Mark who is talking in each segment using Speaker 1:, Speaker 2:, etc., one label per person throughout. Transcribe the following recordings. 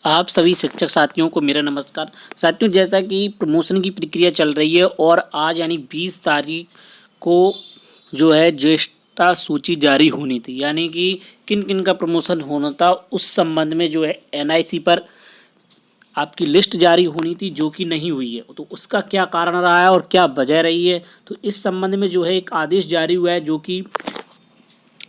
Speaker 1: आप सभी शिक्षक साथियों को मेरा नमस्कार। साथियों, जैसा कि प्रमोशन की प्रक्रिया चल रही है और आज यानी 20 तारीख को जो है ज्येष्ठता सूची जारी होनी थी, यानी कि किन किन का प्रमोशन होना था उस संबंध में जो है एनआईसी पर आपकी लिस्ट जारी होनी थी, जो कि नहीं हुई है। तो उसका क्या कारण रहा है और क्या वजह रही है, तो इस संबंध में जो है एक आदेश जारी हुआ है, जो कि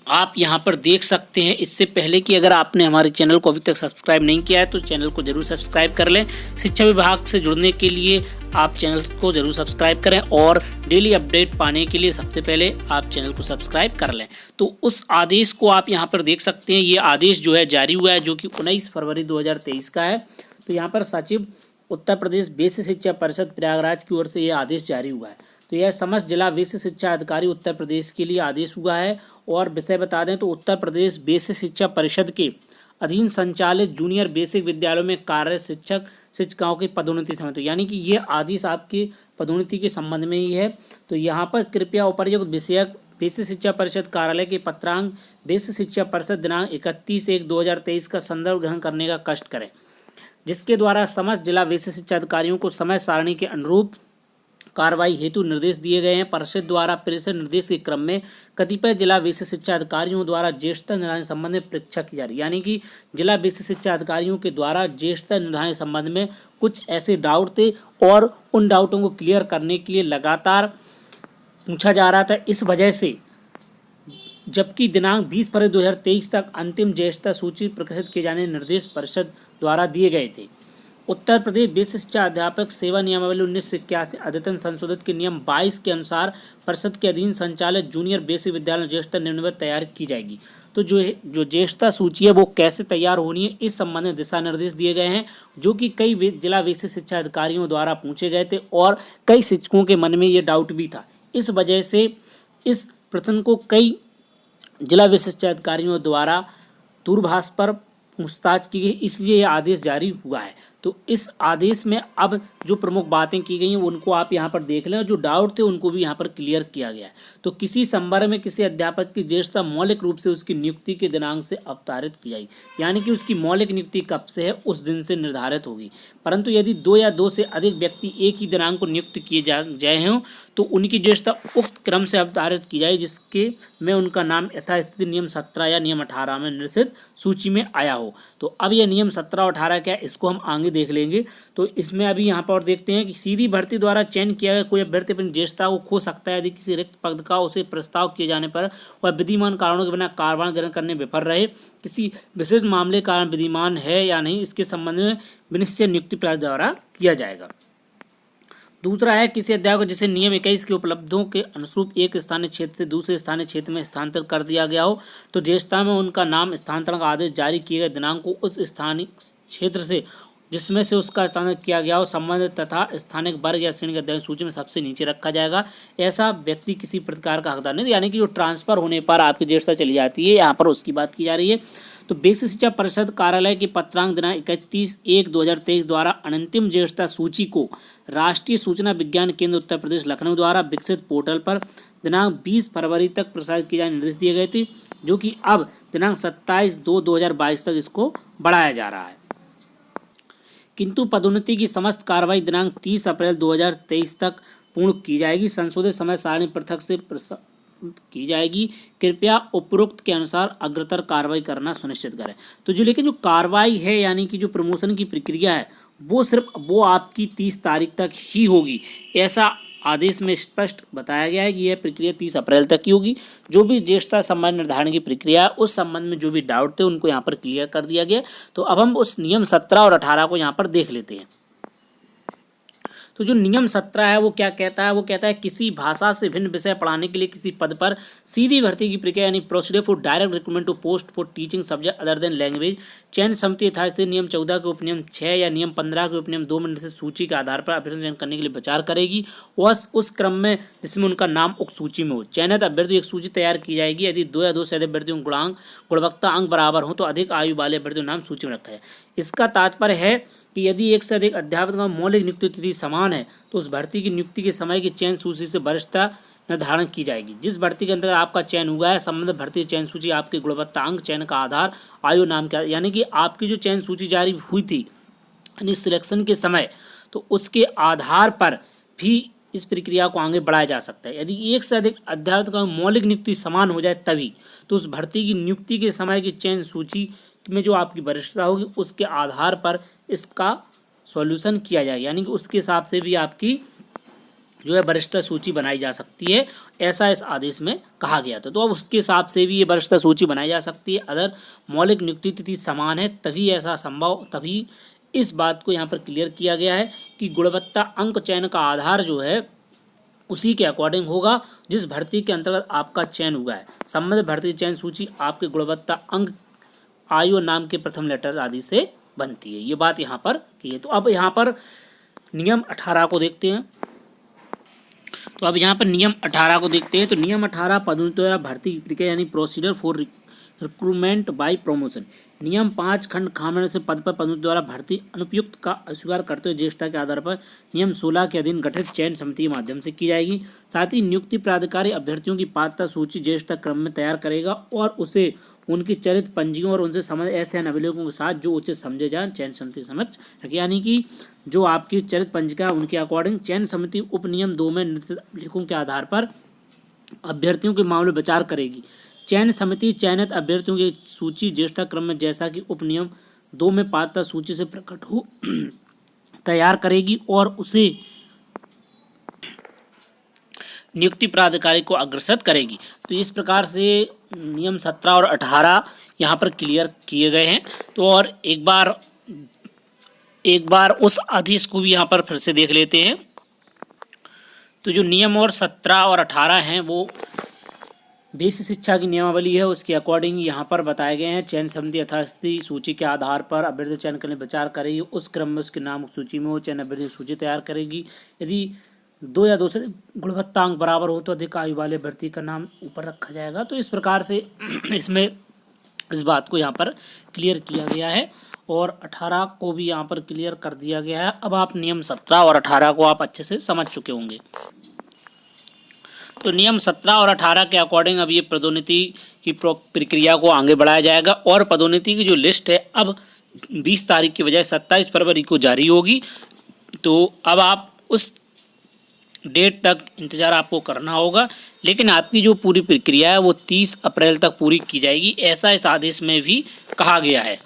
Speaker 1: आप यहां पर देख सकते हैं। इससे पहले कि अगर आपने हमारे चैनल को अभी तक सब्सक्राइब नहीं किया है तो चैनल को जरूर सब्सक्राइब कर लें। शिक्षा विभाग से जुड़ने के लिए आप चैनल को जरूर सब्सक्राइब करें और डेली अपडेट पाने के लिए सबसे पहले आप चैनल को सब्सक्राइब कर लें। तो उस आदेश को आप यहां पर देख सकते हैं। ये आदेश जो है जारी हुआ है, जो कि 19 फरवरी 2023 का है। तो यहाँ पर सचिव उत्तर प्रदेश बेसिक शिक्षा परिषद प्रयागराज की ओर से यह आदेश जारी हुआ है। तो यह समस्त जिला बेसिक शिक्षा अधिकारी उत्तर प्रदेश के लिए आदेश हुआ है। और विषय बता दें तो उत्तर प्रदेश बेसिक शिक्षा परिषद के अधीन संचालित जूनियर बेसिक विद्यालयों में कार्य शिक्षक शिक्षिकाओं की पदोन्नति संबंध, यानी कि ये आदेश आपके पदोन्नति के संबंध में ही है। तो यहाँ पर कृपया उपर्युक्त विषयक बेसिक शिक्षा परिषद कार्यालय के पत्रांक बेसिक शिक्षा परिषद दिनांक 31/1/2023 का संदर्भ ग्रहण करने का कष्ट करें, जिसके द्वारा समस्त जिला बेसिक शिक्षा अधिकारियों को समय सारणी के अनुरूप कार्रवाई हेतु निर्देश दिए गए हैं। परिषद द्वारा प्रेषित निर्देश के क्रम में कतिपय जिला बेसिक शिक्षा अधिकारियों द्वारा ज्येष्ठता निर्धारण संबंध में परीक्षा की जा रही है, यानी कि जिला बेसिक शिक्षा अधिकारियों के द्वारा ज्येष्ठता निर्धारण संबंध में कुछ ऐसे डाउट थे और उन डाउटों को क्लियर करने के लिए लगातार पूछा जा रहा था। इस वजह से जबकि दिनांक 20 फरवरी 2023 तक अंतिम ज्येष्ठता सूची प्रकाशित किए जाने निर्देश परिषद द्वारा दिए गए थे। उत्तर प्रदेश बेसिक शिक्षा अध्यापक सेवा नियमावली 1981 अद्यतन संशोधित के नियम 22 के अनुसार परिषद के अधीन संचालित जूनियर बेसिक विद्यालय ज्येष्ठता निम्नवत तैयार की जाएगी। तो जो ज्येष्ठता सूची है वो कैसे तैयार होनी है, इस संबंध में दिशा निर्देश दिए गए हैं, जो कि कई जिला बेसिक शिक्षा अधिकारियों द्वारा पूछे गए थे और कई शिक्षकों के मन में ये डाउट भी था। इस वजह से इस प्रश्न को कई जिला बेसिक शिक्षा अधिकारियों द्वारा दूरभाष पर पूछताछ की गई, इसलिए यह आदेश जारी हुआ है। तो इस आदेश में अब जो प्रमुख बातें की गई हैं उनको आप यहाँ पर देख लें और जो डाउट थे उनको भी यहाँ पर क्लियर किया गया है। तो किसी संवर्ग में किसी अध्यापक की ज्येष्ठता मौलिक रूप से उसकी नियुक्ति के दिनांक से अवतारित की जाएगी, यानी कि उसकी मौलिक नियुक्ति कब से है उस दिन से निर्धारित होगी। परंतु यदि 2 या 2 से अधिक व्यक्ति एक ही दिनांक को नियुक्त किए जाए हों तो उनकी ज्येष्ठता उक्त क्रम से अवतारित की जाए जिसके में उनका नाम यथास्थिति नियम 17 या नियम 18 में निर्देशित सूची में आया हो। तो अब यह नियम 17 और 18 क्या है, इसको हम आगे देख लेंगे। तो इसमें अभी यहाँ पर देखते हैं कि सीधी भर्ती द्वारा चयन किया गया कोई अभ्यर्थी अपनी ज्येष्ठता को खो सकता है यदि किसी रिक्त पद का उसे प्रस्ताव किए जाने पर वह विधिमान कारणों के बिना कार्यभार ग्रहण करने विफल रहे। किसी विशिष्ट मामले कारण विधिमान है या नहीं, इसके संबंध में विनिश्चय नियुक्ति प्राधिकरण द्वारा किया जाएगा। दूसरा है किसी अध्यापक जिसे नियम 21 के उपलब्धों के अनुरूप एक स्थानीय क्षेत्र से दूसरे स्थानीय क्षेत्र में स्थानांतरित कर दिया गया हो तो ज्येष्ठता में उनका नाम स्थानांतरण का आदेश जारी किए गए दिनांक को उस स्थानीय क्षेत्र से जिसमें से उसका स्थानांतरण किया गया हो संबंधित तथा स्थानिक वर्ग या श्रेणी के अध्ययन सूची में सबसे नीचे रखा जाएगा। ऐसा व्यक्ति किसी प्रकार का हकदार नहीं, यानी कि जो ट्रांसफर होने पर आपकी ज्येष्ठता चली जाती है, यहाँ पर उसकी बात की जा रही है। तो बेसिक शिक्षा परिषद कार्यालय के पत्रांक दिनांक 31/1/2023 द्वारा अंतिम ज्येष्ठता सूची को राष्ट्रीय सूचना विज्ञान केंद्र उत्तर प्रदेश लखनऊ द्वारा विकसित पोर्टल पर दिनांक 20 फरवरी तक प्रसारित किए जाने निर्देश दिए गए थे, जो कि अब दिनांक 27/2/2022 तक इसको बढ़ाया जा रहा है। किंतु पदोन्नति की समस्त कार्रवाई दिनांक 30 अप्रैल 2023 तक पूर्ण की जाएगी। संशोधित समय सारणी पृथक से की जाएगी। कृपया उपरोक्त के अनुसार अग्रतर कार्रवाई करना सुनिश्चित करें। तो लेकिन जो कार्रवाई है यानी कि जो प्रमोशन की प्रक्रिया है वो आपकी 30 तारीख तक ही होगी, ऐसा आदेश में स्पष्ट बताया गया है कि यह प्रक्रिया 30 अप्रैल तक ही होगी। जो भी ज्येष्ठता संबंध निर्धारण की प्रक्रिया उस संबंध में जो भी डाउट थे उनको यहाँ पर क्लियर कर दिया गया। तो अब हम उस नियम 17 और 18 को यहाँ पर देख लेते हैं। तो जो नियम 17 है वो क्या कहता है, वो कहता है किसी भाषा से भिन्न विषय पढ़ाने के लिए किसी पद पर सीधी भर्ती की प्रक्रिया यानी procedure for direct recruitment to post for teaching subject other than language चयन समिति यथास्थिति नियम 14 के उपनियम 6 या नियम 15 के उपनियम 2 में निर्दिष्ट सूची के आधार पर अभ्यर्थी चयन करने के लिए विचार करेगी। वह उस क्रम में जिसमें उनका नाम उक्त सूची में हो। चयनित अभ्यर्थी एक सूची तैयार की जाएगी। यदि 2 या 2 से अधिक अभ्यर्थियों गुणवत्ता अंक बराबर हो तो अधिक आयु वाले अभ्यर्थियों नाम सूची में रखा है। इसका तात्पर्य है कि यदि एक से अधिक अध्यापकों का मौलिक नियुक्ति तिथि समान है तो उस भर्ती की नियुक्ति के समय की चयन सूची से वरिष्ठता निर्धारण की जाएगी। जिस भर्ती के अंतर्गत आपका चयन हुआ है संबंधित भर्ती चयन सूची आपके गुणवत्ता अंक चयन का आधार आयु नाम का, यानी कि आपकी जो चयन सूची जारी हुई थी यानी सिलेक्शन के समय, तो उसके आधार पर भी इस प्रक्रिया को आगे बढ़ाया जा सकता है। यदि एक से अधिक अध्यापकों का मौलिक नियुक्ति समान हो जाए तभी, तो उस भर्ती की नियुक्ति के समय की चयन सूची में जो आपकी वरिष्ठता होगी उसके आधार पर इसका सॉल्यूशन किया जाएगा, यानी कि उसके हिसाब से भी आपकी जो है वरिष्ठता सूची बनाई जा सकती है, ऐसा इस आदेश में कहा गया था। तो अब उसके हिसाब से भी ये वरिष्ठता सूची बनाई जा सकती है। अगर मौलिक नियुक्ति तिथि समान है तभी ऐसा संभव, तभी इस बात को यहाँ पर क्लियर किया गया है कि गुणवत्ता अंक चयन का आधार जो है उसी के अकॉर्डिंग होगा जिस भर्ती के अंतर्गत आपका चयन हुआ है। संबंधित भर्ती चयन सूची आपके गुणवत्ता अंक आयु नाम के प्रथम लेटर आदि से बनती है। ये बात यहाँ पर की है। तो अब यहाँ पर नियम 18 को देखते हैं। तो नियम 18 पदोन्नति द्वारा भर्ती प्रक्रिया यानी procedure for recruitment by promotion. नियम 5 खंड खामे से पद पर पदोन्नति द्वारा भर्ती अनुपयुक्त का अस्वीकार करते हुए ज्येष्ठता के आधार पर नियम 16 के अधीन गठित चयन समिति के माध्यम से की जाएगी। साथ ही नियुक्ति प्राधिकारी अभ्यर्थियों की पात्रता सूची ज्येष्ठता क्रम में तैयार करेगा और उसे उनकी चरित पंजियों और उनसे संबंधित ऐसे अभिलेखों के साथ जो उचित समझे जाए चयन समिति समक्ष रखे, यानी कि जो आपकी चरित पंजिका उनके अकॉर्डिंग चयन समिति उपनियम 2 में निर्दिष्ट अभिलेखों के आधार पर अभ्यर्थियों के मामले विचार करेगी। चयन समिति चयनित अभ्यर्थियों की सूची ज्येष्ठता क्रम में जैसा कि उपनियम 2 में पात्रता सूची से प्रकट हो तैयार करेगी और उसे नियुक्ति प्राधिकारी को अग्रसर करेगी। तो इस प्रकार से नियम 17 और 18 यहाँ पर क्लियर किए गए हैं। तो और एक बार उस आदेश को भी यहाँ पर फिर से देख लेते हैं। तो जो नियम और 17 और 18 हैं वो बेसिक शिक्षा की नियमावली है, उसके अकॉर्डिंग यहाँ पर बताए गए हैं। चयन समिति यथास्थिति सूची के आधार पर अभ्यर्थी चयन करने विचार करेगी, उस क्रम में उसके नाम सूची में वो चयन अभ्यर्थी सूची तैयार करेगी। यदि 2 या 2 से गुणवत्ता अंक बराबर हो तो अधिक आयु वाले अभ्यर्थी का नाम ऊपर रखा जाएगा। तो इस प्रकार से इसमें इस बात को यहाँ पर क्लियर किया गया है और 18 को भी यहाँ पर क्लियर कर दिया गया है। अब आप नियम 17 और 18 को आप अच्छे से समझ चुके होंगे। तो नियम 17 और 18 के अकॉर्डिंग अब ये पदोन्नति की प्रक्रिया को आगे बढ़ाया जाएगा और पदोन्नति की जो लिस्ट है अब 20 तारीख की बजाय 27 फरवरी को जारी होगी। तो अब आप उस डेट तक इंतज़ार आपको करना होगा, लेकिन आपकी जो पूरी प्रक्रिया है वो 30 अप्रैल तक पूरी की जाएगी, ऐसा इस आदेश में भी कहा गया है।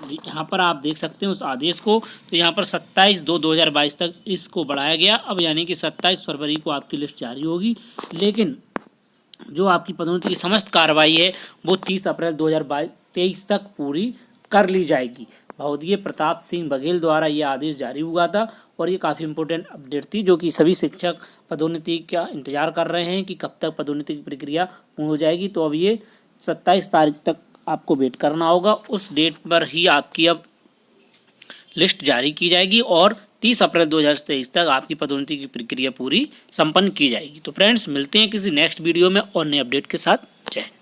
Speaker 1: यहाँ पर आप देख सकते हैं उस आदेश को। तो यहाँ पर 27/2/2022 तक इसको बढ़ाया गया। अब यानी कि 27 फरवरी को आपकी लिस्ट जारी होगी, लेकिन जो आपकी पदोन्नति की समस्त कार्रवाई है वो 30 अप्रैल 2023 तक पूरी कर ली जाएगी। भवदीय प्रताप सिंह बघेल द्वारा ये आदेश जारी हुआ था और ये काफ़ी इंपॉर्टेंट अपडेट थी जो कि सभी शिक्षक पदोन्नति का इंतजार कर रहे हैं कि कब तक पदोन्नति की प्रक्रिया पूर्ण हो जाएगी। तो अब ये 27 तारीख तक आपको वेट करना होगा, उस डेट पर ही आपकी अब लिस्ट जारी की जाएगी और 30 अप्रैल 2023 तक आपकी पदोन्नति की प्रक्रिया पूरी संपन्न की जाएगी। तो फ्रेंड्स मिलते हैं किसी नेक्स्ट वीडियो में और नए अपडेट के साथ। जय हिंद।